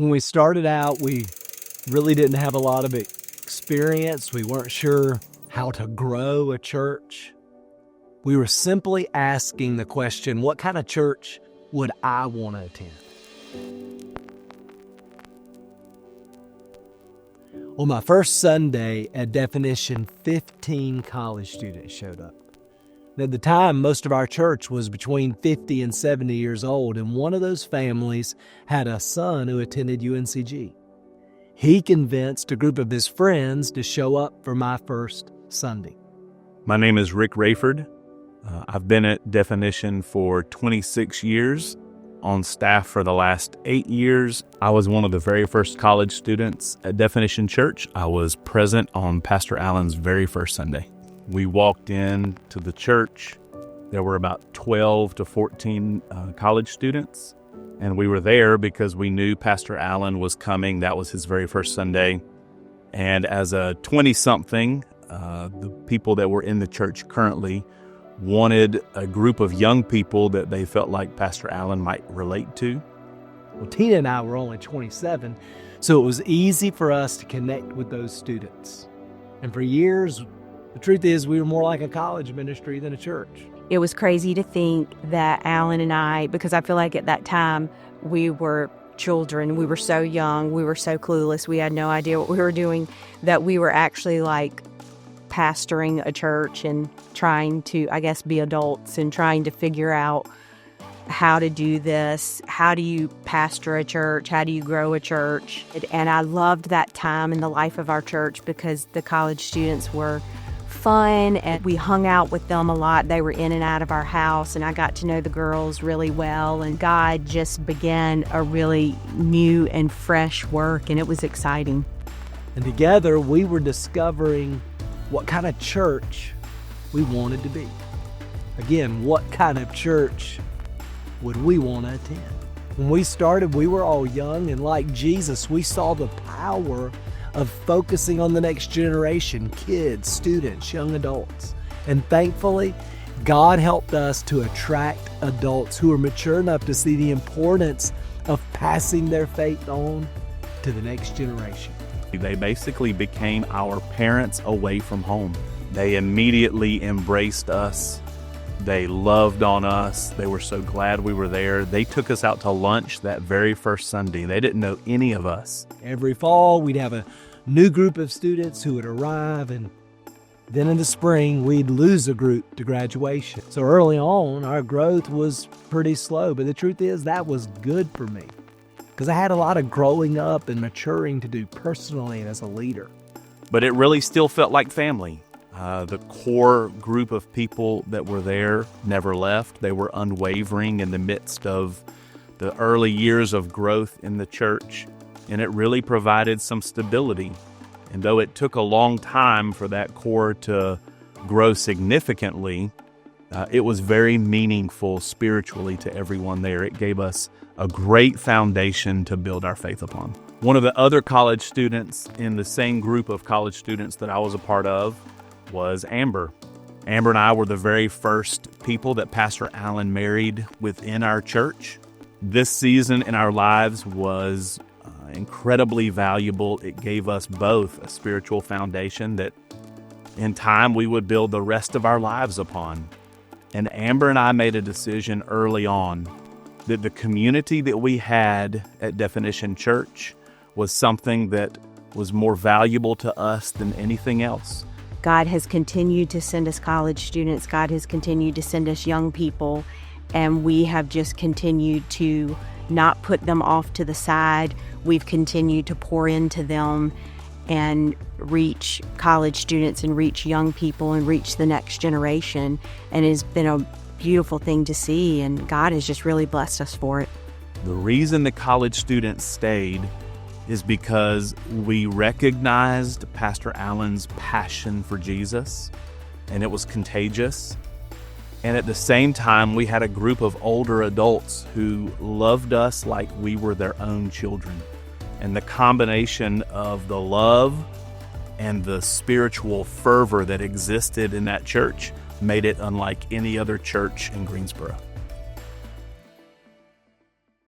When we started out, we really didn't have a lot of experience. We weren't sure how to grow a church. We were simply asking the question, what kind of church would I want to attend? On my first Sunday at Definition, 15 college students showed up. At the time, most of our church was between 50 and 70 years old, and one of those families had a son who attended UNCG. He convinced a group of his friends to show up for my first Sunday. My name is Rick Rayford. I've been at Definition for 26 years, on staff for the last 8 years. I was one of the very first college students at Definition Church. I was present on Pastor Allen's very first Sunday. We walked in to the church. There were about 12 to 14 college students, and we were there because we knew Pastor Allen was coming. That was his very first Sunday. And as a 20-something, the people that were in the church currently wanted a group of young people that they felt like Pastor Allen might relate to. Well, Tina and I were only 27, so it was easy for us to connect with those students. And for years, the truth is, we were more like a college ministry than a church. It was crazy to think that Alan and I, because I feel like at that time we were children, we were so young, we were so clueless, we had no idea what we were doing, that we were actually like pastoring a church and trying to, I guess, be adults and trying to figure out how to do this. How do you pastor a church? How do you grow a church? And I loved that time in the life of our church because the college students were fun and we hung out with them a lot. They were in and out of our house and I got to know the girls really well, and God just began a really new and fresh work, and it was exciting. And together we were discovering what kind of church we wanted to be. Again, what kind of church would we want to attend? When we started, we were all young, and like Jesus, we saw the power of focusing on the next generation, kids, students, young adults. And thankfully, God helped us to attract adults who are mature enough to see the importance of passing their faith on to the next generation. They basically became our parents away from home. They immediately embraced us. They loved on us. They were so glad we were there. They took us out to lunch that very first Sunday. They didn't know any of us. Every fall, we'd have a new group of students who would arrive, and then in the spring, we'd lose a group to graduation. So early on, our growth was pretty slow, but the truth is that was good for me because I had a lot of growing up and maturing to do personally and as a leader. But it really still felt like family. The core group of people that were there never left. They were unwavering in the midst of the early years of growth in the church, and it really provided some stability. And though it took a long time for that core to grow significantly, it was very meaningful spiritually to everyone there. It gave us a great foundation to build our faith upon. One of the other college students in the same group of college students that I was a part of was Amber. Amber and I were the very first people that Pastor Allen married within our church. This season in our lives was incredibly valuable. It gave us both a spiritual foundation that in time we would build the rest of our lives upon. And Amber and I made a decision early on that the community that we had at Definition Church was something that was more valuable to us than anything else. God has continued to send us college students. God has continued to send us young people, and we have just continued to not put them off to the side. We've continued to pour into them and reach college students and reach young people and reach the next generation. And it's been a beautiful thing to see, and God has just really blessed us for it. The reason the college students stayed is because we recognized Pastor Allen's passion for Jesus, and it was contagious. And at the same time, we had a group of older adults who loved us like we were their own children. And the combination of the love and the spiritual fervor that existed in that church made it unlike any other church in Greensboro.